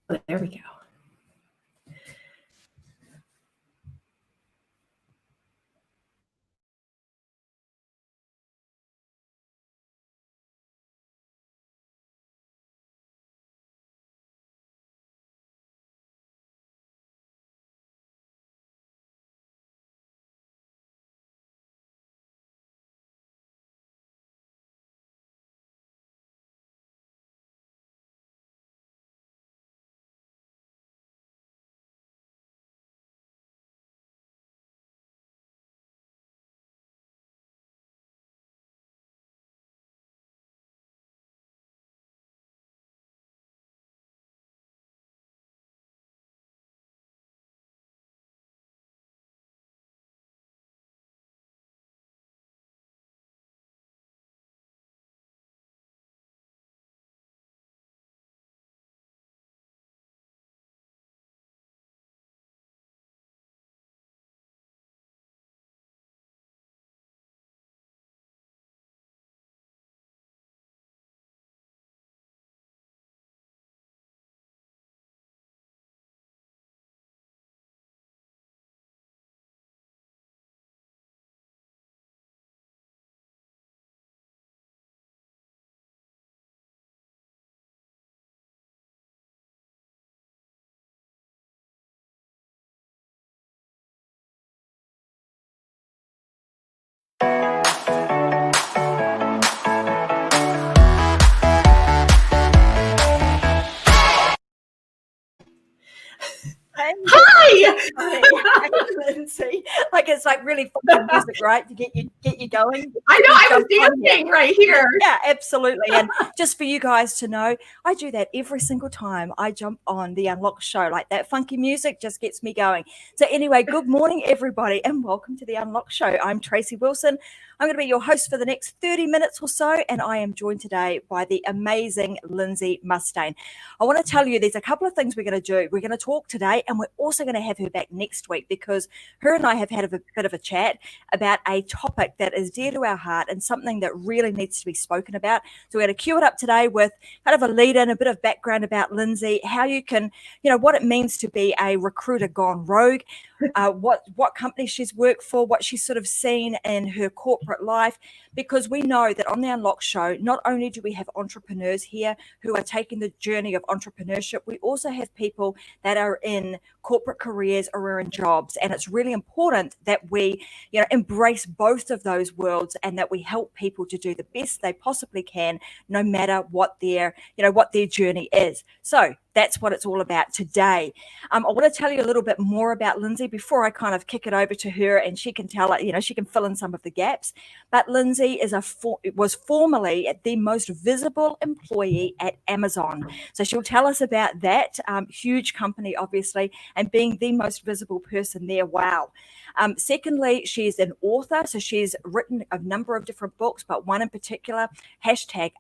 There we go. Hi, Lindsay. Like it's like really fun music, right? To get you going. I know, I was dancing right here. Yeah, absolutely. And just for you guys to know, I do that every single time I jump on the Unlocked show. Like that funky music just gets me going. So anyway, good morning, everybody, and welcome to the Unlocked show. I'm Tracy Wilson. I'm going to be your host for the next 30 minutes or so, and I am joined today by the amazing Lindsay Mustain. I want to tell you there's a couple of things we're going to do. We're going to talk today, and we're also going to have her back next week because her and I have had a bit of a chat about a topic that is dear to our heart and something that really needs to be spoken about. So we're going to cue it up today with kind of a lead in, a bit of background about Lindsay, how you can, what it means to be a recruiter gone rogue, what company she's worked for, what she's sort of seen in her corporate life, because we know that on the Unlock show, not only do we have entrepreneurs here who are taking the journey of entrepreneurship, we also have people that are in corporate careers or are in jobs. And it's really important that we, embrace both of those worlds and that we help people to do the best they possibly can, no matter what their journey is. So that's what it's all about today. I want to tell you a little bit more about Lindsay before I kind of kick it over to her and she can tell it, she can fill in some of the gaps. But Lindsay was formerly the most visible employee at Amazon. So she'll tell us about that huge company, obviously, and being the most visible person there. Wow. Secondly, she's an author. So she's written a number of different books, but one in particular,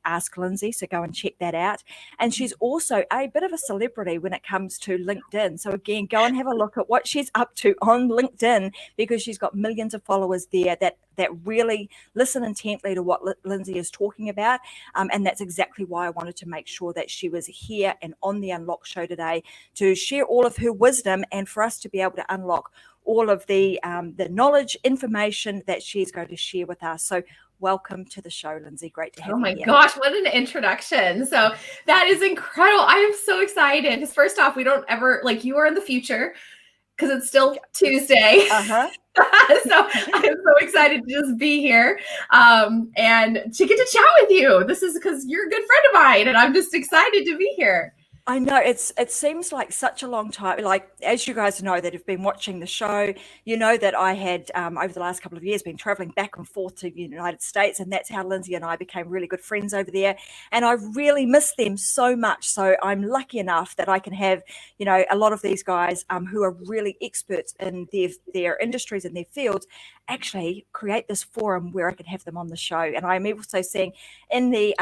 #Ask Lindsay. So go and check that out. And she's also a bit of a celebrity when it comes to LinkedIn. So again, go and have a look at what she's up to on LinkedIn because she's got millions of followers there that really listen intently to what Lindsay is talking about. And that's exactly why I wanted to make sure that she was here and on the Unlock show today to share all of her wisdom and for us to be able to unlock all of the knowledge, information that she's going to share with us. So welcome to the show, Lindsay. Great to have you. Oh my gosh, what an introduction. So that is incredible. I am so excited because first off, we don't ever, you are in the future because it's still Tuesday. Uh-huh. So I'm so excited to just be here and to get to chat with you. This is because you're a good friend of mine and I'm just excited to be here. I know it seems like such a long time. Like, as you guys know that have been watching the show, you know that I had over the last couple of years been traveling back and forth to the United States, and that's how Lindsay and I became really good friends over there. And I really miss them so much. So I'm lucky enough that I can have, a lot of these guys who are really experts in their industries and their fields actually create this forum where I can have them on the show. And I'm also seeing in the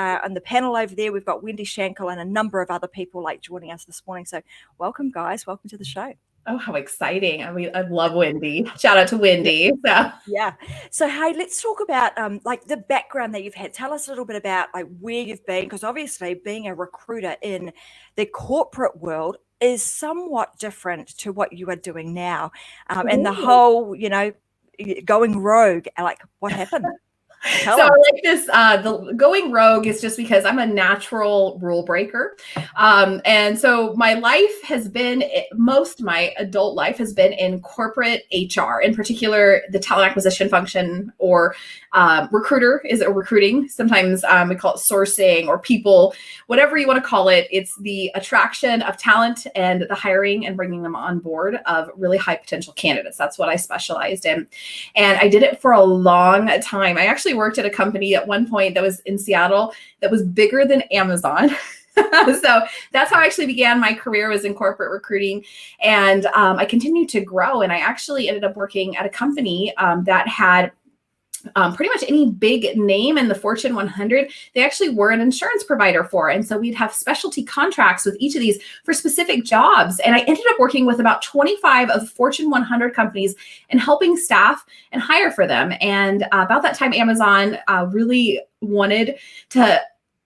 panel over there, we've got Wendy Shankel and a number of other people joining us this morning. So welcome, guys. Welcome to the show. Oh, how exciting. I mean, I love Wendy. Shout out to Wendy. Yeah. So, hey, let's talk about the background that you've had. Tell us a little bit about where you've been, because obviously being a recruiter in the corporate world is somewhat different to what you are doing now. And the whole, going rogue, like what happened? So I like this. The going rogue is just because I'm a natural rule breaker. And so my life has been, most of my adult life has been in corporate HR, in particular, the talent acquisition function, or recruiter is a recruiting. Sometimes we call it sourcing or people, whatever you want to call it. It's the attraction of talent and the hiring and bringing them on board of really high potential candidates. That's what I specialized in. And I did it for a long time. I actually worked at a company at one point that was in Seattle that was bigger than Amazon. So that's how I actually began my career, was in corporate recruiting. And I continued to grow. And I actually ended up working at a company that had pretty much any big name in the Fortune 100, they actually were an insurance provider for. And so we'd have specialty contracts with each of these for specific jobs. And I ended up working with about 25 of the Fortune 100 companies and helping staff and hire for them. And about that time, Amazon really wanted to,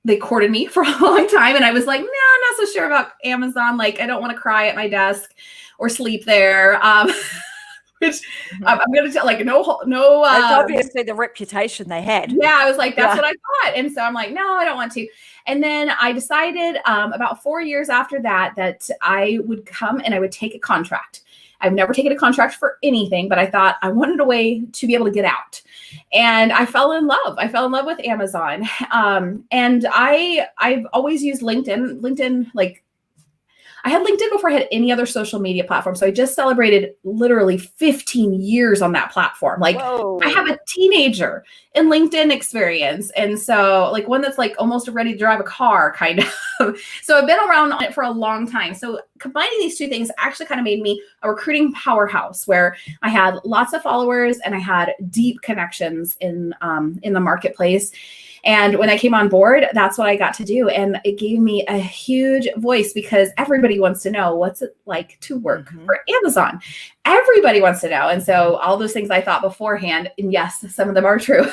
they courted me for a long time. And I was like, no, I'm not so sure about Amazon. Like, I don't want to cry at my desk or sleep there. Which I'm going to tell, like, no. That's obviously the reputation they had. Yeah, I was like, that's what I thought. And so I'm like, no, I don't want to. And then I decided about 4 years after that I would come and I would take a contract. I've never taken a contract for anything, but I thought I wanted a way to be able to get out. And I fell in love. I fell in love with Amazon. And I've always used LinkedIn. LinkedIn, like, I had LinkedIn before I had any other social media platform. So I just celebrated literally 15 years on that platform. Like, whoa. I have a teenager in LinkedIn experience. And so, like, one that's like almost ready to drive a car, kind of. So I've been around on it for a long time. So combining these two things actually kind of made me a recruiting powerhouse, where I had lots of followers and I had deep connections in the marketplace. And when I came on board, that's what I got to do. And it gave me a huge voice, because everybody wants to know, what's it like to work for Amazon? Everybody wants to know. And so all those things I thought beforehand, and yes, some of them are true.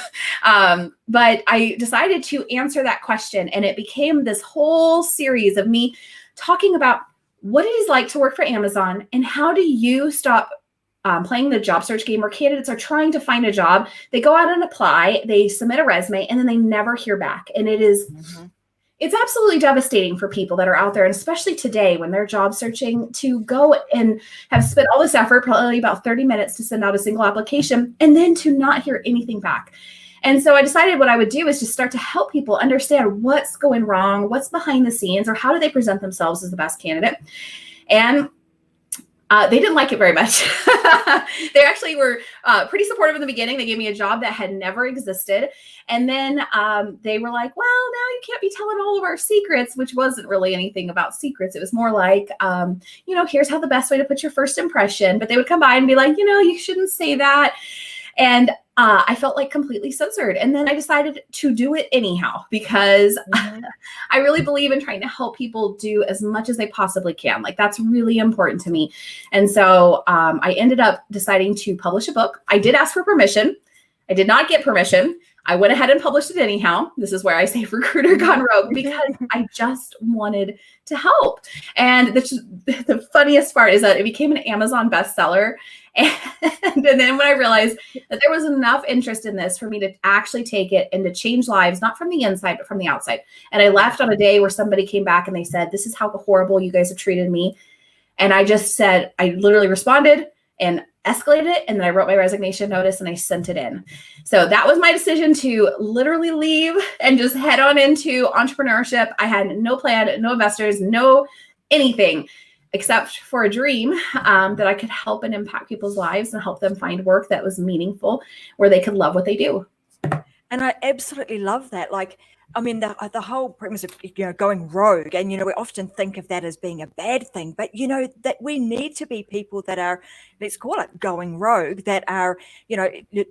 But I decided to answer that question. And it became this whole series of me talking about what it is like to work for Amazon, and how do you stop playing the job search game where candidates are trying to find a job. They go out and apply, they submit a resume, and then they never hear back. And it is, it's absolutely devastating for people that are out there, and especially today when they're job searching, to go and have spent all this effort, probably about 30 minutes, to send out a single application, and then to not hear anything back. And so I decided what I would do is just start to help people understand what's going wrong, what's behind the scenes, or how do they present themselves as the best candidate. And they didn't like it very much. They actually were pretty supportive in the beginning. They gave me a job that had never existed. And then they were like, well, now you can't be telling all of our secrets, which wasn't really anything about secrets. It was more like, here's how the best way to put your first impression. But they would come by and be like, you shouldn't say that. And I felt like completely censored. And then I decided to do it anyhow, because I really believe in trying to help people do as much as they possibly can. Like, that's really important to me. And so I ended up deciding to publish a book. I did ask for permission. I did not get permission. I went ahead and published it anyhow. This is where I say recruiter gone rogue, because I just wanted to help. And the funniest part is that it became an Amazon bestseller. And then when I realized that there was enough interest in this for me to actually take it and to change lives, not from the inside, but from the outside. And I left on a day where somebody came back and they said, this is how horrible you guys have treated me. And I just said, I literally responded and escalated it. And then I wrote my resignation notice and I sent it in. So that was my decision to literally leave and just head on into entrepreneurship. I had no plan, no investors, no anything, except for a dream that I could help and impact people's lives and help them find work that was meaningful, where they could love what they do. And I absolutely love that. Like, I mean, the whole premise of, going rogue, and, we often think of that as being a bad thing, but, that we need to be people that are, let's call it going rogue, that are,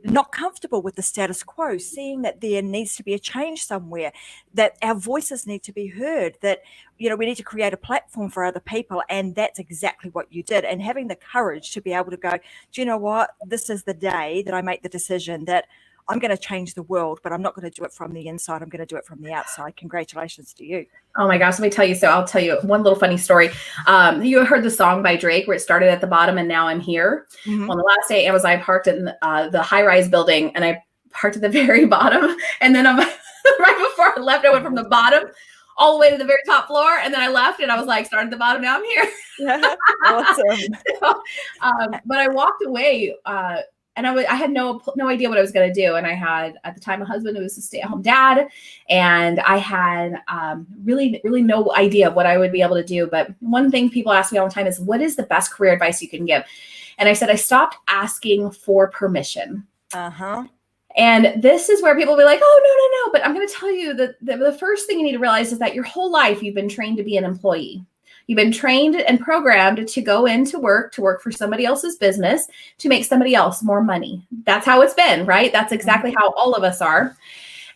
not comfortable with the status quo, seeing that there needs to be a change somewhere, that our voices need to be heard, that, we need to create a platform for other people. And that's exactly what you did. And having the courage to be able to go, do you know what? This is the day that I make the decision that I'm going to change the world, but I'm not going to do it from the inside. I'm going to do it from the outside. Congratulations to you. Oh my gosh, let me tell you. So I'll tell you one little funny story. You heard the song by Drake where it started at the bottom and now I'm here. Mm-hmm. On the last day, I parked in the high-rise building, and I parked at the very bottom. And then right before I left, I went from the bottom all the way to the very top floor. And then I left and I was like, started at the bottom, now I'm here. Awesome. But I walked away and I had no idea what I was going to do. And I had, at the time, a husband who was a stay-at-home dad. And I had really, really no idea what I would be able to do. But one thing people ask me all the time is, what is the best career advice you can give? And I said, I stopped asking for permission. Uh-huh. And this is where people will be like, oh, no. But I'm going to tell you that the first thing you need to realize is that your whole life you've been trained to be an employee. You've been trained and programmed to go into work, to work for somebody else's business, to make somebody else more money. That's how it's been, right? That's exactly how all of us are.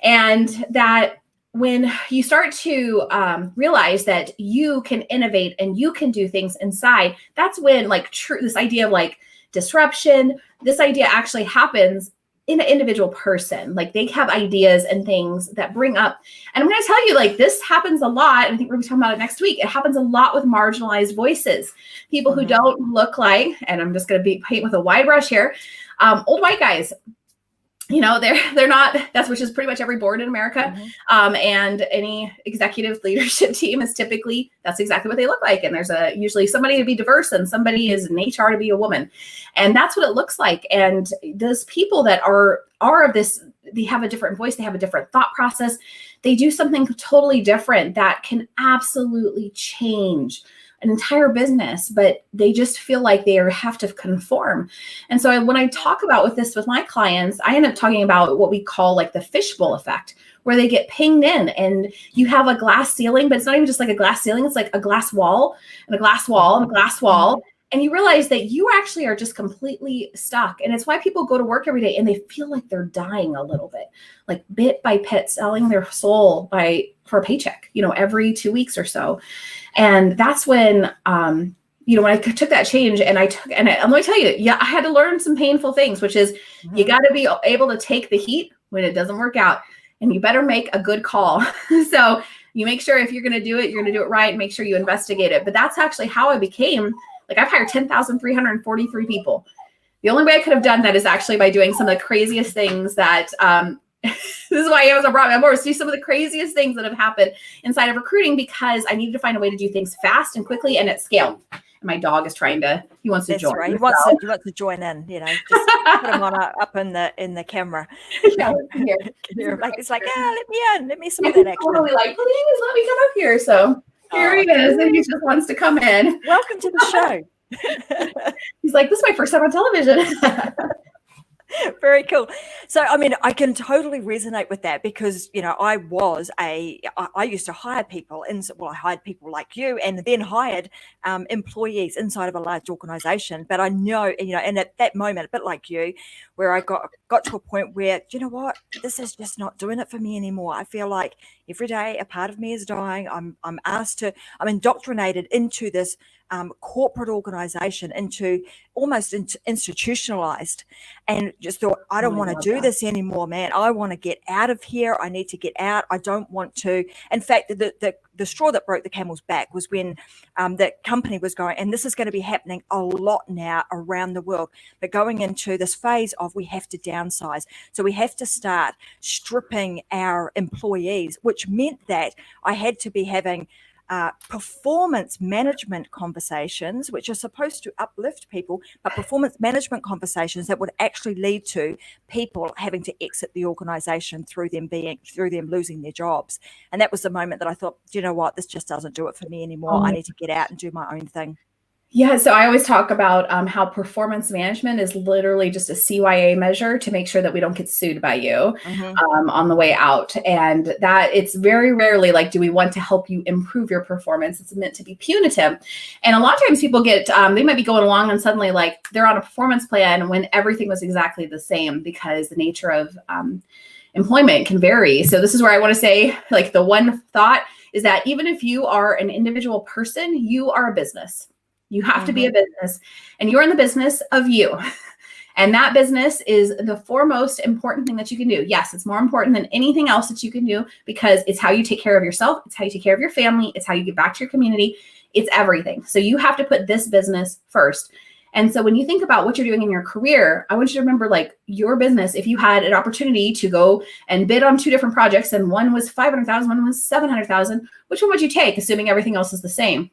And that when you start to realize that you can innovate and you can do things inside, that's when this idea of like disruption, this idea actually happens in an individual person. Like they have ideas and things that bring up, and I'm going to tell you, like, this happens a lot. And I think we're going to be talking about it next week. It happens a lot with marginalized voices, people who don't look like, and I'm just going to paint with a wide brush here, old white guys. You know, they're not, which is pretty much every board in America. And any executive leadership team is typically, that's exactly what they look like. And there's usually somebody to be diverse and somebody is in HR to be a woman. And that's what it looks like. And those people that are of this, they have a different voice, they have a different thought process. They do something totally different that can absolutely change an entire business, but they just feel like they have to conform. And so when I talk about with my clients, I end up talking about what we call like the fishbowl effect, where they get pinged in and you have a glass ceiling, but it's not even just like a glass ceiling. It's like a glass wall and a glass wall and a glass wall. And you realize that you actually are just completely stuck. And it's why people go to work every day and they feel like they're dying a little bit, like bit by bit, selling their soul for a paycheck, every 2 weeks or so. And that's when, when I took that change and let me tell you, I had to learn some painful things, which is you got to be able to take the heat when it doesn't work out, and you better make a good call. So you make sure if you're going to do it, you're going to do it right, and make sure you investigate it. But that's actually how I became, I've hired 10,343 people. The only way I could have done that is actually by doing some of the craziest things that, this is why I brought on board, to do some of the craziest things that have happened inside of recruiting, because I needed to find a way to do things fast and quickly and at scale. And my dog is he wants to join. Right. He wants to join in, just put him up in the camera. Yeah, it's like, let me in, let me see that action. Totally like, please let me come up here. So here he is, and he just wants to come in. Welcome to the show. He's like, this is my first time on television. Very cool. So, I mean, I can totally resonate with that because, I used to hire people I hired people like you and then hired employees inside of a large organization. But I know, and at that moment, a bit like you, where I got to a point where, you know what, this is just not doing it for me anymore. I feel like every day a part of me is dying. I'm indoctrinated into this corporate organization, into almost institutionalized, and just thought, I don't want to do this anymore, man. I want to get out of here. I need to get out. I don't want to. In fact, the straw that broke the camel's back was when the company was going, and this is going to be happening a lot now around the world, but going into this phase of we have to downsize. So we have to start stripping our employees, which meant that I had to be having performance management conversations, which are supposed to uplift people, but performance management conversations that would actually lead to people having to exit the organization through them losing their jobs. And that was the moment that I thought, you know what, this just doesn't do it for me anymore. I need to get out and do my own thing. Yeah, so I always talk about how performance management is literally just a CYA measure to make sure that we don't get sued by you on the way out. And that it's very rarely like, do we want to help you improve your performance? It's meant to be punitive. And a lot of times people get, they might be going along and suddenly like they're on a performance plan when everything was exactly the same, because the nature of employment can vary. So this is where I want to say, like, the one thought is that even if you are an individual person, you are a business. You have to be a business, and you're in the business of you. And that business is the foremost important thing that you can do. Yes, it's more important than anything else that you can do because it's how you take care of yourself. It's how you take care of your family. It's how you give back to your community. It's everything. So you have to put this business first. And so when you think about what you're doing in your career, I want you to remember, like, your business, if you had an opportunity to go and bid on 2 different projects and one was 500,000, one was 700,000, which one would you take, assuming everything else is the same?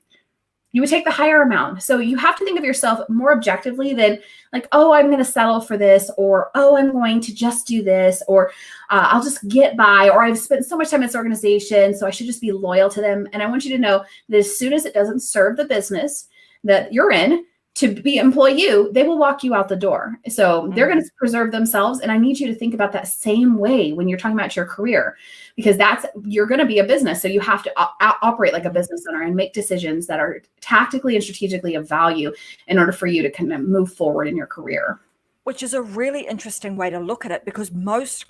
You would take the higher amount. So you have to think of yourself more objectively than like, oh, I'm going to settle for this, or, oh, I'm going to just do this, or I'll just get by, or I've spent so much time in this organization, so I should just be loyal to them. And I want you to know that as soon as it doesn't serve the business that you're in, to employ you, they will walk you out the door. So they're going to preserve themselves. And I need you to think about that same way when you're talking about your career, because you're going to be a business. So you have to operate like a business owner and make decisions that are tactically and strategically of value in order for you to kind of move forward in your career. Which is a really interesting way to look at it, because most,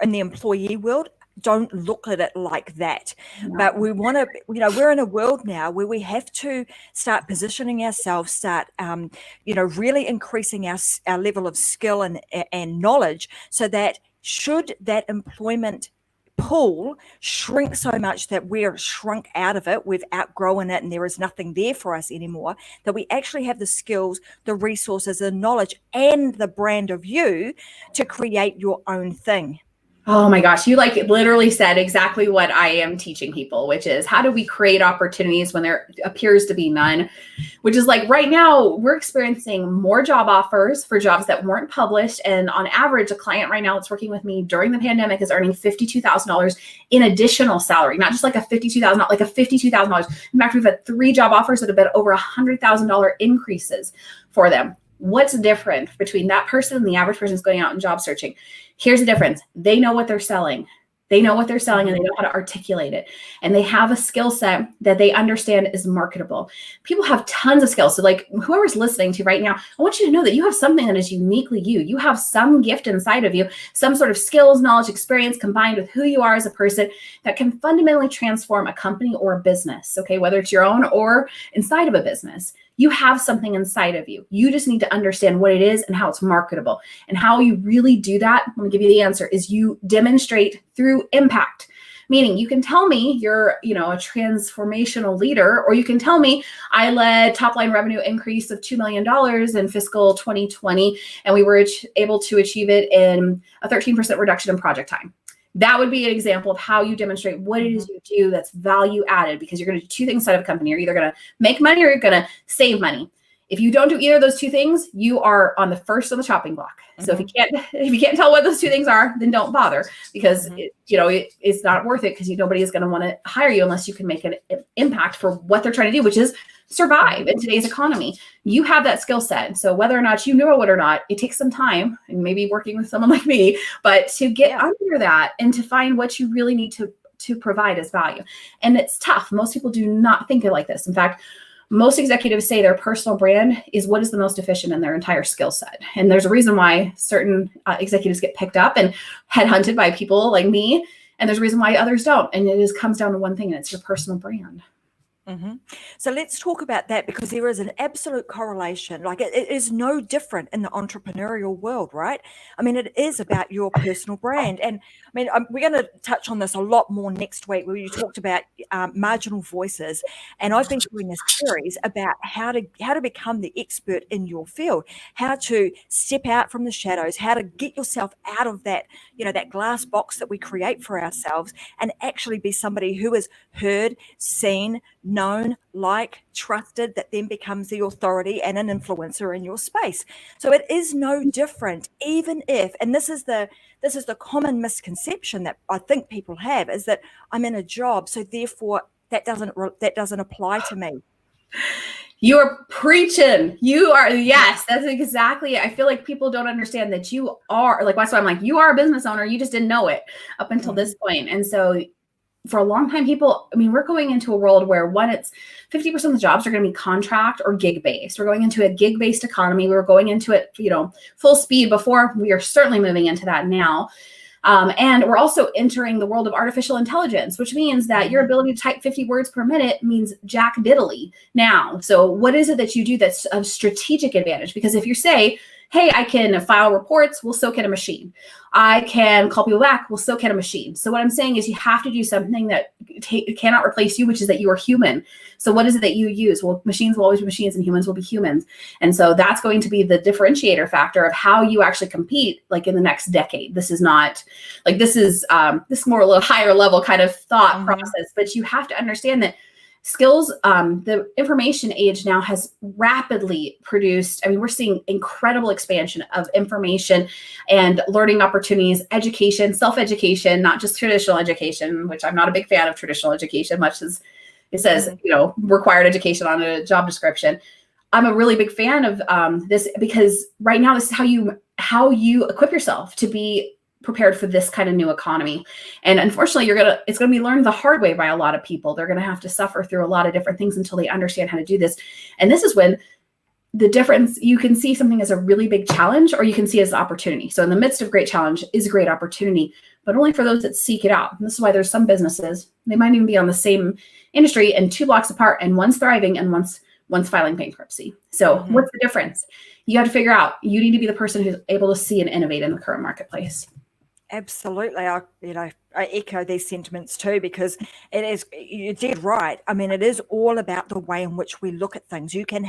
in the employee world, don't look at it like that. No. But we want to, we're in a world now where we have to start positioning ourselves, start, really increasing our level of skill and knowledge, so that should that employment pool shrink so much that we're shrunk out of it, we've outgrown it, and there is nothing there for us anymore, that we actually have the skills, the resources, the knowledge, and the brand of you to create your own thing. Oh my gosh, you literally said exactly what I am teaching people, which is how do we create opportunities when there appears to be none, which is like right now we're experiencing more job offers for jobs that weren't published. And on average, a client right now that's working with me during the pandemic is earning $52,000 in additional salary, not just like a $52,000, like a $52,000. In fact, we've had 3 job offers that have been over $100,000 increases for them. What's different between that person and the average person who's going out and job searching? Here's the difference. They know what they're selling. They know what they're selling and they know how to articulate it. And they have a skill set that they understand is marketable. People have tons of skills. So like whoever's listening to right now, I want you to know that you have something that is uniquely you. You have some gift inside of you, some sort of skills, knowledge, experience combined with who you are as a person that can fundamentally transform a company or a business. Okay, whether it's your own or inside of a business. You have something inside of you. You just need to understand what it is and how it's marketable. And how you really do that, I'm going to give you the answer, is you demonstrate through impact. Meaning you can tell me you're, a transformational leader, or you can tell me I led top line revenue increase of $2 million in fiscal 2020, and we were able to achieve it in a 13% reduction in project time. That would be an example of how you demonstrate what it is you do that's value added, because you're going to do 2 things inside of a company. You're either going to make money or you're going to save money. If you don't do either of those 2 things, you are on the first of the chopping block. So if you can't tell what those 2 things are, then don't bother, because it's not worth it, because nobody is going to want to hire you unless you can make an impact for what they're trying to do, which is survive in today's economy. You have that skill set. So whether or not you know it or not, it takes some time, and maybe working with someone like me, but to get under that and to find what you really need to provide as value. And it's tough. Most people do not think it like this. In fact, most executives say their personal brand is what is the most efficient in their entire skill set. And there's a reason why certain executives get picked up and headhunted by people like me. And there's a reason why others don't. And it just comes down to one thing, and it's your personal brand. Mm-hmm. So let's talk about that, because there is an absolute correlation. Like it is no different in the entrepreneurial world, right? I mean, it is about your personal brand. And I mean, we're going to touch on this a lot more next week, where you talked about marginal voices. And I've been doing a series about how to become the expert in your field, how to step out from the shadows, how to get yourself out of that, that glass box that we create for ourselves, and actually be somebody who is heard, seen, known, trusted, that then becomes the authority and an influencer in your space. So it is no different, even if, and this is the common misconception that I think people have, is that I'm in a job, so therefore that doesn't apply to me. You're preaching. You are, yes, that's exactly it. I feel like people don't understand that you are, that's why I'm like, you are a business owner. You just didn't know it up until this point. And so for a long time, we're going into a world where it's 50% of the jobs are going to be contract or gig based. We're going into a gig based economy. We were going into it, full speed before. We are certainly moving into that now. And we're also entering the world of artificial intelligence, which means that your ability to type 50 words per minute means jack diddly now. So what is it that you do that's of strategic advantage? Because if you say, Hey, I can file reports. Well, so can a machine. I can call people back. Well, so can a machine. So what I'm saying is you have to do something that cannot replace you, which is that you are human. So what is it that you use? Well, machines will always be machines and humans will be humans. And so that's going to be the differentiator factor of how you actually compete like in the next decade. This is not like, this is more a little higher level kind of thought process, but you have to understand that skills, the information age now has rapidly produced. I mean, we're seeing incredible expansion of information and learning opportunities, education, self-education, not just traditional education, which I'm not a big fan of traditional education, much as it says, required education on a job description. I'm a really big fan of this because right now this is how you equip yourself to be prepared for this kind of new economy. And unfortunately, it's going to be learned the hard way by a lot of people. They're going to have to suffer through a lot of different things until they understand how to do this. And this is when the difference, you can see something as a really big challenge, or you can see it as an opportunity. So in the midst of great challenge is a great opportunity, but only for those that seek it out. And this is why there's some businesses, they might even be on the same industry and 2 blocks apart, and one's thriving and one's filing bankruptcy. So what's the difference? You have to figure out, you need to be the person who's able to see and innovate in the current marketplace. Absolutely. I echo these sentiments too, because it is, you're dead right. I mean, it is all about the way in which we look at things. You can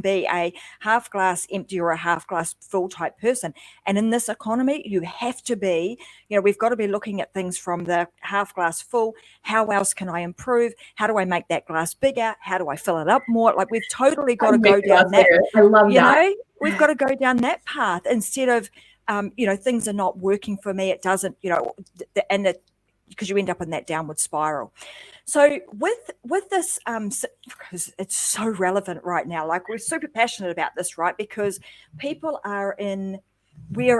be a half glass empty or a half glass full type person. And in this economy, you have to be, we've got to be looking at things from the half glass full. How else can I improve? How do I make that glass bigger? How do I fill it up more? Like, we've totally got to go down that. I love that. We've got to go down that path instead of, things are not working for me. It doesn't, because you end up in that downward spiral. So with this, because it's so relevant right now, like we're super passionate about this, right? Because we're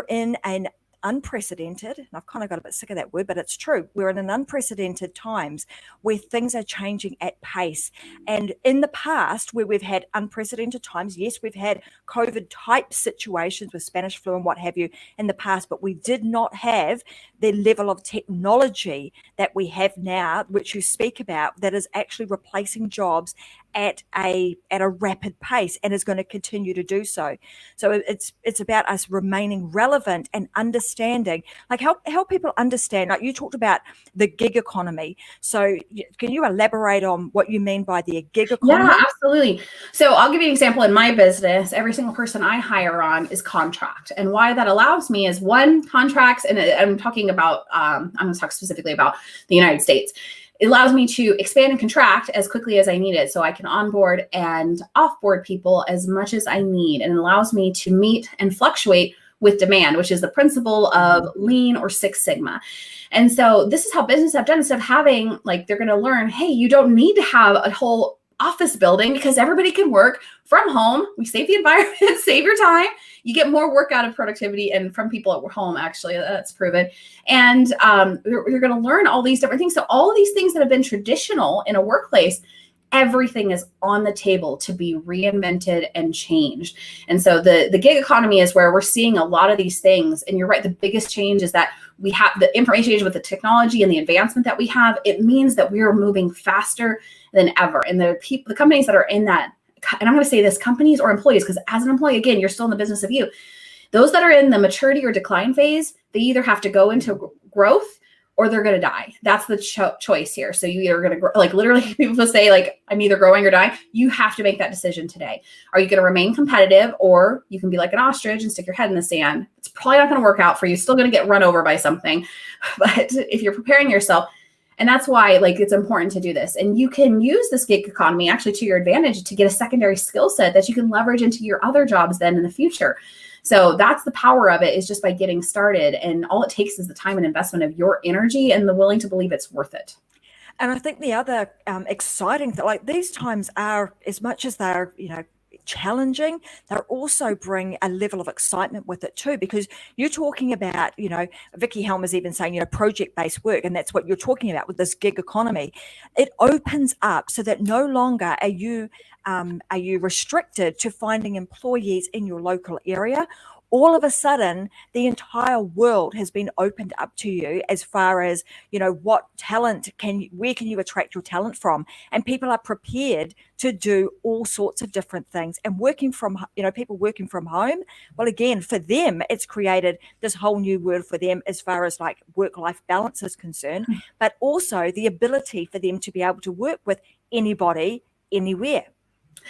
in an unprecedented, and I've kind of got a bit sick of that word, but it's true. We're in an unprecedented times where things are changing at pace. And in the past, where we've had unprecedented times, yes, we've had COVID type situations with Spanish flu and what have you in the past, but we did not have the level of technology that we have now, which you speak about, that is actually replacing jobs at a rapid pace and is going to continue to do so. So it's about us remaining relevant and understanding, like help people understand. Like you talked about the gig economy. So can you elaborate on what you mean by the gig economy? Yeah, absolutely. So I'll give you an example. In my business, every single person I hire on is contract. And why that allows me is contracts, and I'm talking about, I'm going to talk specifically about the United States. It allows me to expand and contract as quickly as I need it, so I can onboard and offboard people as much as I need. And it allows me to meet and fluctuate with demand, which is the principle of Lean or Six Sigma. And so this is how businesses have done, instead of having, like, they're going to learn, hey, you don't need to have a whole office building because everybody can work from home. We save the environment, save your time. You get more work out of productivity and from people at home, actually, that's proven. And you're going to learn all these different things. So all of these things that have been traditional in a workplace, everything is on the table to be reinvented and changed. And so the gig economy is where we're seeing a lot of these things. And you're right, the biggest change is that we have the information age with the technology and the advancement that we have. It means that we are moving faster than ever. And the companies that are in that, and I'm going to say this, companies or employees, because as an employee, again, you're still in the business of you. Those that are in the maturity or decline phase, they either have to go into growth or they're going to die. That's the choice here. So you either going to grow, like literally people say like, I'm either growing or dying. You have to make that decision today. Are you going to remain competitive, or you can be like an ostrich and stick your head in the sand? It's probably not going to work out for you. Still going to get run over by something. But if you're preparing yourself, and that's why like it's important to do this. And you can use this gig economy actually to your advantage to get a secondary skill set that you can leverage into your other jobs then in the future. So that's the power of it, is just by getting started. And all it takes is the time and investment of your energy and the willing to believe it's worth it. And I think the other exciting thing, like these times are, as much as they're, challenging, they also bring a level of excitement with it too, because you're talking about, Vicky Helmer's even saying, project-based work, and that's what you're talking about with this gig economy. It opens up so that no longer are you restricted to finding employees in your local area all of a sudden the entire world has been opened up to you as far as, what talent where can you attract your talent from? And people are prepared to do all sorts of different things. And people working from home, well, again, for them, it's created this whole new world for them as far as like work-life balance is concerned, but also the ability for them to be able to work with anybody, anywhere.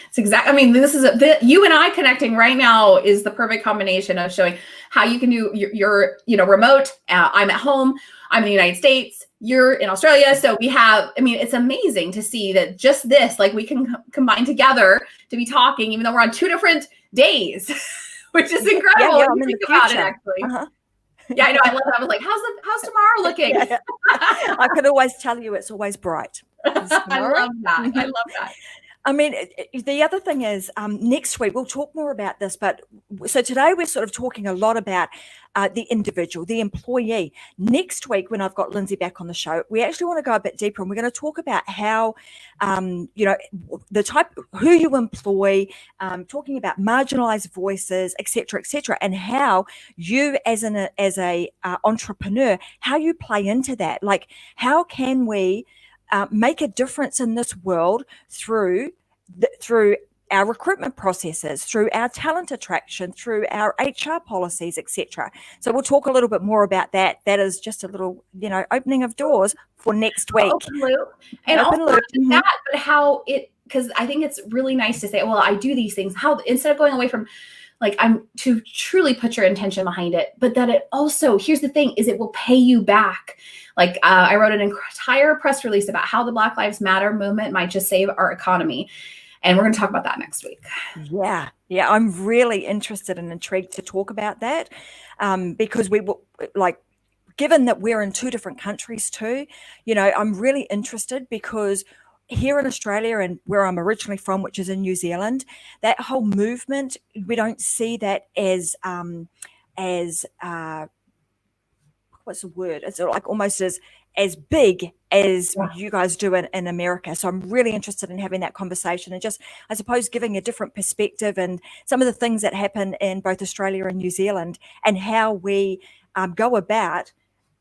It's exactly. I mean, this is you and I connecting right now is the perfect combination of showing how you can do your remote. I'm at home. I'm in the United States. You're in Australia. So we have. I mean, it's amazing to see that just this, like, we can combine together to be talking, even though we're on 2 different days, which is incredible. Yeah, I'm in the future. About it, actually. Yeah, I know. I love that. I was like, how's tomorrow looking? Yeah. I could always tell you it's always bright. I love that. I love that. I mean, the other thing is next week we'll talk more about this, but so today we're sort of talking a lot about the individual, the employee. Next week, when I've got Lindsay back on the show, we actually want to go a bit deeper, and we're going to talk about how, the type, who you employ, talking about marginalized voices, et cetera, and how you as a entrepreneur, how you play into that. Like, how can we make a difference in this world through our recruitment processes, through our talent attraction, through our HR policies, etc. So we'll talk a little bit more about that. That is just a little, opening of doors for next week. Open loop. And open also loop. That, but how it, because I think it's really nice to say, well, I do these things. How, instead of going away from, like, I'm to truly put your intention behind it, but that it also, here's the thing, is it will pay you back. Like, I wrote an entire press release about how the Black Lives Matter movement might just save our economy. And we're going to talk about that next week. Yeah. I'm really interested and intrigued to talk about that because we will, like, given that we're in 2 different countries too, I'm really interested because here in Australia and where I'm originally from, which is in New Zealand, that whole movement, we don't see that as what's the word? It's like almost as big as you guys do in America. So I'm really interested in having that conversation and just, I suppose, giving a different perspective and some of the things that happen in both Australia and New Zealand and how we go about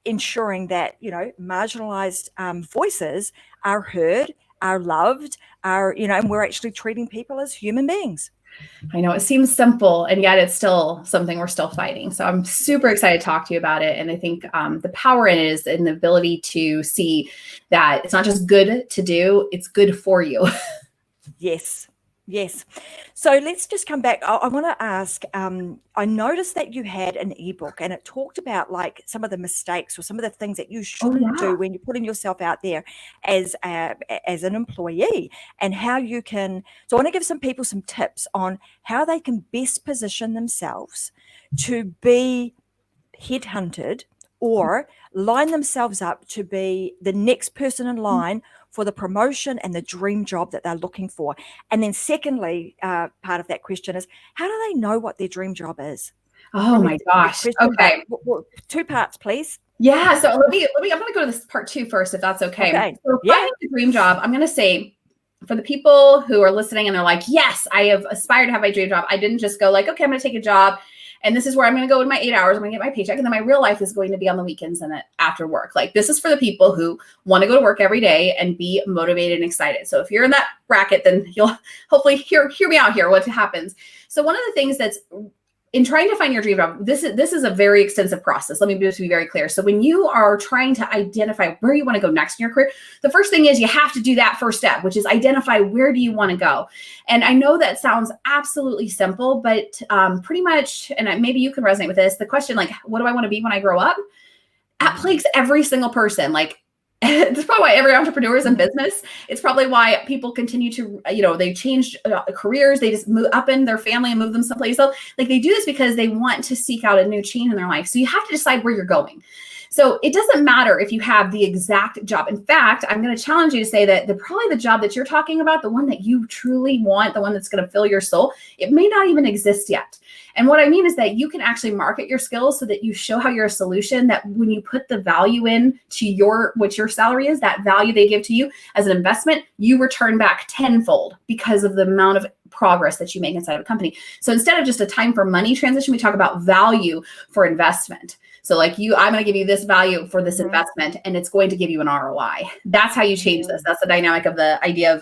ensuring that, marginalized voices are heard, are loved, and we're actually treating people as human beings. I know it seems simple, and yet it's still something we're still fighting. So I'm super excited to talk to you about it. And I think the power in it is in the ability to see that it's not just good to do, it's good for you. Yes. So let's just come back. I want to ask, I noticed that you had an ebook and it talked about like some of the mistakes or some of the things that you shouldn't do when you're putting yourself out there as an employee and how you can. So I want to give some people some tips on how they can best position themselves to be headhunted or line themselves up to be the next person in line for the promotion and the dream job that they're looking for. And then secondly, part of that question is, how do they know what their dream job is? Oh my gosh. Okay. 2 parts, please. Yeah. So let me, I'm going to go to this part 2 first, if that's okay. So finding the dream job, I'm going to say for the people who are listening and they're like, yes, I have aspired to have my dream job. I didn't just go like, okay, I'm going to take a job and this is where I'm going to go in my 8 hours. I'm going to get my paycheck. And then my real life is going to be on the weekends and after work. Like, this is for the people who want to go to work every day and be motivated and excited. So if you're in that bracket, then you'll hopefully hear me out here, what happens. So one of the things that's in trying to find your dream job, this is a very extensive process. Let me just be very clear. So when you are trying to identify where you want to go next in your career, the first thing is you have to do that first step, which is identify where do you want to go. And I know that sounds absolutely simple, but pretty much, and maybe you can resonate with this, the question like, what do I want to be when I grow up? That plagues every single person. Like, it's probably why every entrepreneur is in business. It's probably why people continue to, they change careers. They just move up in their family and move them someplace. So like they do this because they want to seek out a new change in their life. So you have to decide where you're going. So it doesn't matter if you have the exact job. In fact, I'm going to challenge you to say that probably the job that you're talking about, the one that you truly want, the one that's going to fill your soul, it may not even exist yet. And what I mean is that you can actually market your skills so that you show how you're a solution, that when you put the value in to what your salary is, that value they give to you as an investment, you return back tenfold because of the amount of progress that you make inside of a company. So instead of just a time for money transition, we talk about value for investment. So like I'm going to give you this value for this investment, and it's going to give you an ROI. That's how you change this. That's the dynamic of the idea of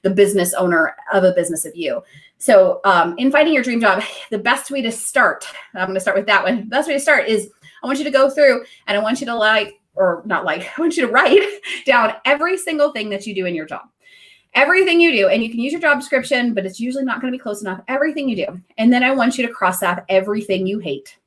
the business owner of a business of you. So in finding your dream job, the best way to start, I'm going to start with that one. The best way to start is I want you to go through and I want you to I want you to write down every single thing that you do in your job. Everything you do, and you can use your job description, but it's usually not going to be close enough. Everything you do. And then I want you to cross off everything you hate.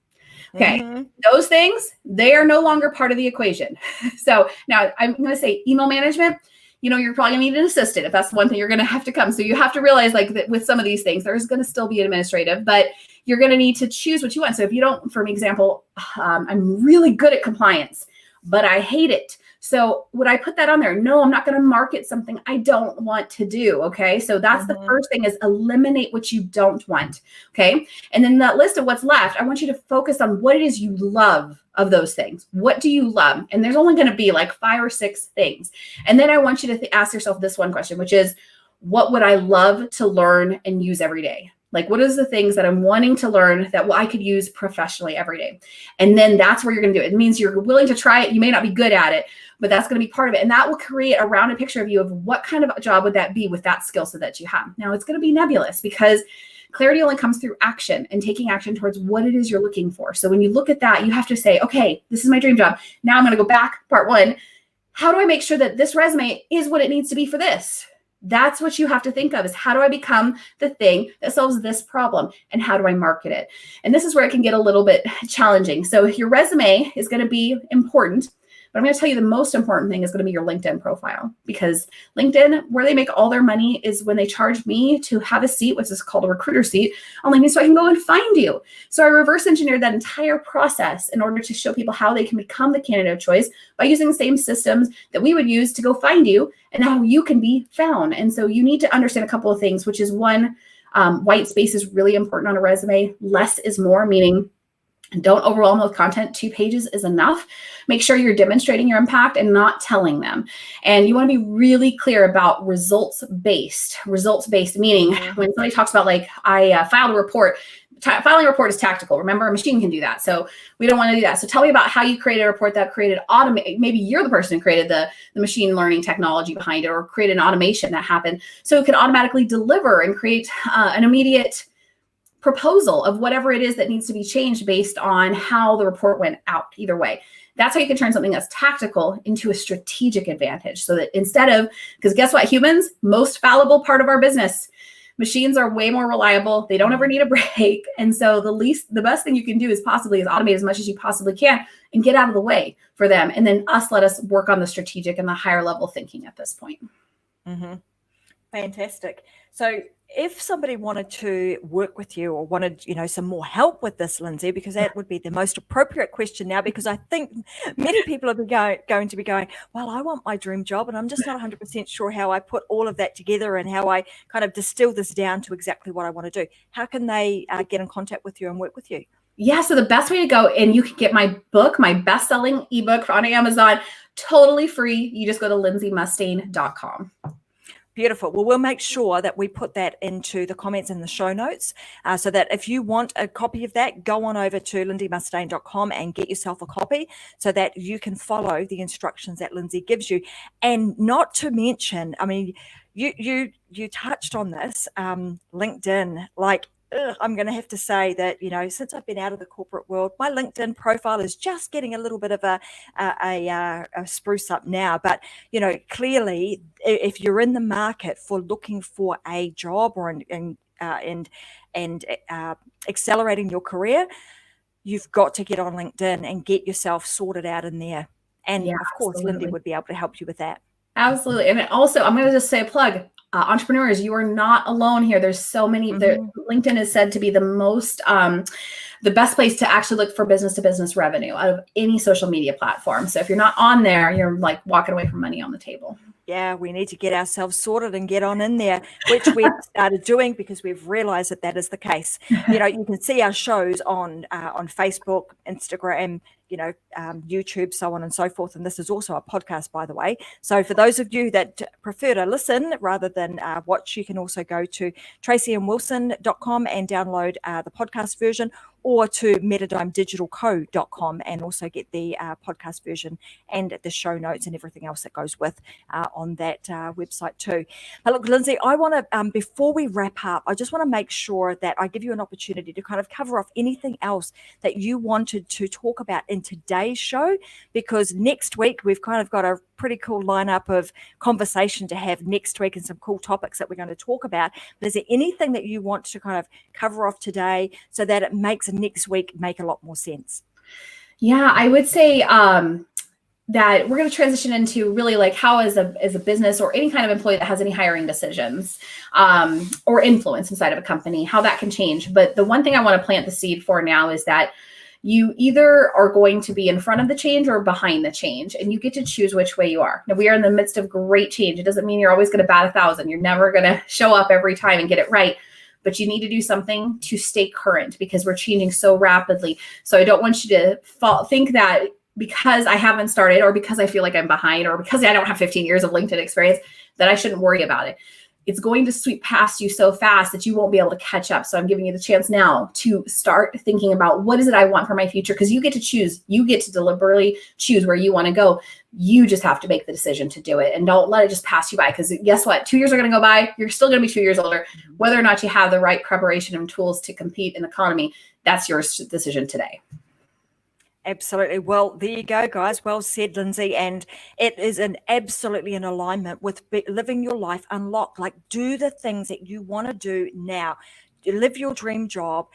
Okay. Those things, they are no longer part of the equation. So now I'm going to say email management, you're probably going to need an assistant if that's one thing you're going to have to come. So you have to realize like that with some of these things, there's going to still be an administrative, but you're going to need to choose what you want. So if you don't, for example, I'm really good at compliance, but I hate it. So would I put that on there? No, I'm not going to market something I don't want to do. Okay. So that's the first thing, is eliminate what you don't want. Okay. And then that list of what's left, I want you to focus on what it is you love of those things. What do you love? And there's only going to be like 5 or 6 things. And then I want you to ask yourself this one question, which is, what would I love to learn and use every day? Like, what is the things that I'm wanting to learn that I could use professionally every day? And then that's where you're going to do it. It means you're willing to try it. You may not be good at it, but that's going to be part of it. And that will create a rounded picture of you of what kind of a job would that be with that skill set that you have. Now, it's going to be nebulous because clarity only comes through action and taking action towards what it is you're looking for. So when you look at that, you have to say, okay, this is my dream job. Now I'm going to go back, part 1. How do I make sure that this resume is what it needs to be for this? That's what you have to think of, is how do I become the thing that solves this problem, and how do I market it? And this is where it can get a little bit challenging. So your resume is going to be important, but I'm going to tell you the most important thing is going to be your LinkedIn profile, because LinkedIn, where they make all their money is when they charge me to have a seat, which is called a recruiter seat on LinkedIn, so I can go and find you. So I reverse engineered that entire process in order to show people how they can become the candidate of choice by using the same systems that we would use to go find you and how you can be found. And so you need to understand a couple of things, which is one, white space is really important on a resume. Less is more, meaning don't overwhelm with content. 2 pages is enough. Make sure you're demonstrating your impact and not telling them. And you want to be really clear about results-based. Results-based meaning when somebody talks about like, I filed a report, filing a report is tactical. Remember, a machine can do that. So we don't want to do that. So tell me about how you created a report that created maybe you're the person who created the machine learning technology behind it, or created an automation that happened. So it can automatically deliver and create an immediate proposal of whatever it is that needs to be changed based on how the report went out. Either way, that's how you can turn something that's tactical into a strategic advantage. So that instead of, because guess what, humans, most fallible part of our business, machines are way more reliable. They don't ever need a break. And so the best thing you can do is automate as much as you possibly can and get out of the way for them. And then let us work on the strategic and the higher level thinking at this point. Fantastic. So if somebody wanted to work with you or wanted, some more help with this, Lindsay, because that would be the most appropriate question now, because I think many people are going to be going, well, I want my dream job, and I'm just not 100% sure how I put all of that together and how I kind of distill this down to exactly what I want to do. How can they get in contact with you and work with you? Yeah, so the best way to go, and you can get my book, my best-selling ebook on Amazon, totally free. You just go to lindsaymustain.com. Beautiful. Well, we'll make sure that we put that into the comments in the show notes, so that if you want a copy of that, go on over to lindsaymustain.com and get yourself a copy so that you can follow the instructions that Lindsay gives you. And not to mention, I mean, you touched on this, LinkedIn, like, I'm going to have to say that, since I've been out of the corporate world, my LinkedIn profile is just getting a little bit of a spruce up now. But, clearly, if you're in the market for looking for a job or accelerating your career, you've got to get on LinkedIn and get yourself sorted out in there. And, of course, absolutely. Lindsay would be able to help you with that. Absolutely. And also, I'm going to just say a plug. Entrepreneurs, you are not alone here. There's so many. LinkedIn is said to be the best place to actually look for business to business revenue out of any social media platform. So if you're not on there, you're like walking away from money on the table. Yeah, we need to get ourselves sorted and get on in there, which we've started doing because we've realized that that is the case. You know, you can see our shows on Facebook, Instagram, YouTube, so on and so forth. And this is also a podcast, by the way. So for those of you that prefer to listen rather than watch, you can also go to tracyandwilson.com and download the podcast version, or to metadimedigitalco.com and also get the podcast version and the show notes and everything else that goes with on that website too. But look, Lindsay, I want to, before we wrap up, I just want to make sure that I give you an opportunity to kind of cover off anything else that you wanted to talk about in today's show, because next week we've kind of got a pretty cool lineup of conversation to have next week and some cool topics that we're going to talk about. But is there anything that you want to kind of cover off today so that it makes next week make a lot more sense? Yeah, I would say that we're going to transition into really like how as a business or any kind of employee that has any hiring decisions or influence inside of a company, how that can change. But the one thing I want to plant the seed for now is that you either are going to be in front of the change or behind the change, and you get to choose which way you are. Now, we are in the midst of great change. It doesn't mean you're always going to bat 1,000. You're never going to show up every time and get it right. But you need to do something to stay current because we're changing so rapidly. So I don't want you to think that because I haven't started or because I feel like I'm behind or because I don't have 15 years of LinkedIn experience that I shouldn't worry about it. It's going to sweep past you so fast that you won't be able to catch up. So I'm giving you the chance now to start thinking about what is it I want for my future, because you get to choose. You get to deliberately choose where you want to go. You just have to make the decision to do it, and don't let it just pass you by, because guess what? 2 years are going to go by. You're still going to be 2 years older. Whether or not you have the right preparation and tools to compete in the economy, that's your decision today. Absolutely. Well, there you go, guys. Well said, Lindsay. And it is absolutely in alignment with living your life unlocked. Like, do the things that you want to do now. Live your dream job,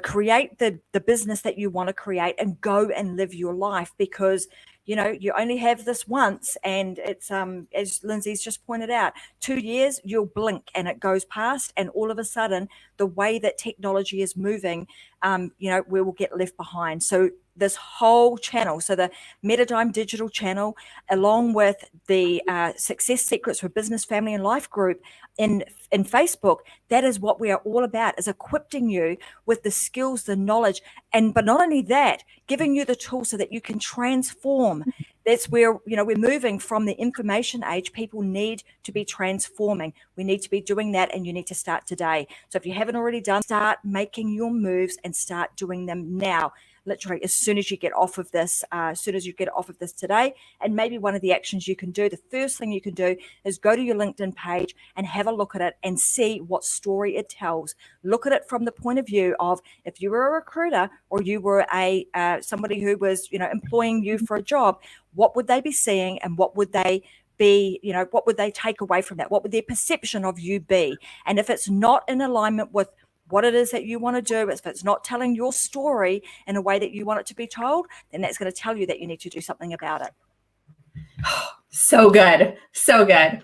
create the business that you want to create, and go and live your life, because you only have this once, and it's as Lindsay's just pointed out, 2 years, you'll blink and it goes past, and all of a sudden the way that technology is moving, we will get left behind. So this whole channel, so the Metadime Digital channel, along with the Success Secrets for Business, Family and Life group in Facebook, that is what we are all about, is equipping you with the skills, the knowledge, but not only that, giving you the tools so that you can transform. That's where, we're moving from the information age. People need to be transforming. We need to be doing that, and you need to start today. So if you haven't already done, start making your moves and start doing them now. Literally, as soon as you get off of this, today. And maybe one of the actions you can do, the first thing you can do is go to your LinkedIn page and have a look at it and see what story it tells. Look at it from the point of view of, if you were a recruiter or you were somebody who was, employing you for a job, what would they be seeing, and what would they be, what would they take away from that? What would their perception of you be? And if it's not in alignment with what it is that you want to do, if it's not telling your story in a way that you want it to be told, then that's going to tell you that you need to do something about it. So good. So good.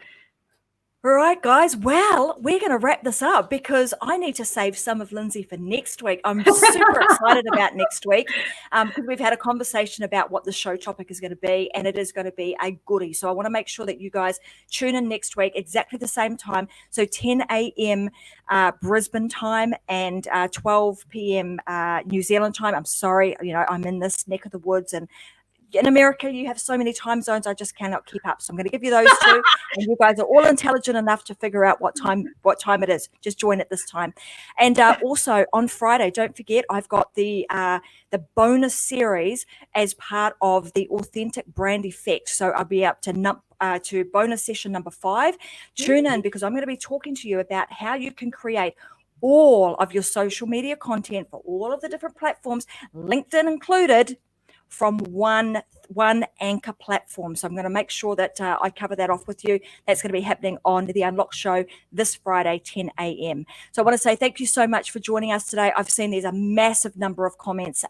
All right, guys. Well, we're going to wrap this up because I need to save some of Lindsay for next week. I'm super excited about next week because we've had a conversation about what the show topic is going to be, and it is going to be a goodie. So I want to make sure that you guys tune in next week, exactly the same time. So 10 a.m. Brisbane time and 12 p.m. New Zealand time. I'm sorry, I'm in this neck of the woods, and in America, you have so many time zones, I just cannot keep up. So I'm going to give you those two, and you guys are all intelligent enough to figure out what time it is. Just join at this time. And also on Friday, don't forget, I've got the bonus series as part of the Authentic Brand Effect. So I'll be up to bonus session number 5. Tune in, because I'm going to be talking to you about how you can create all of your social media content for all of the different platforms, LinkedIn included, from one one anchor platform. So I'm going to make sure that I cover that off with you. That's going to be happening on the Unlocked Show this Friday, 10 a.m. So I want to say thank you so much for joining us today. I've seen there's a massive number of comments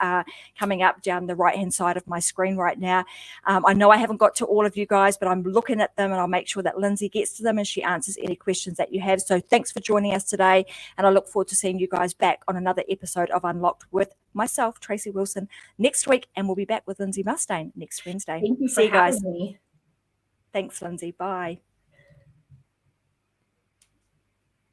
coming up down the right-hand side of my screen right now. I know I haven't got to all of you guys, but I'm looking at them, and I'll make sure that Lindsay gets to them and she answers any questions that you have. So thanks for joining us today, and I look forward to seeing you guys back on another episode of Unlocked with myself, Tracy Wilson, next week, and we'll be back with Lindsay Mustain next Wednesday. Thank you for See you guys. having me. Thanks, Lindsay. Bye.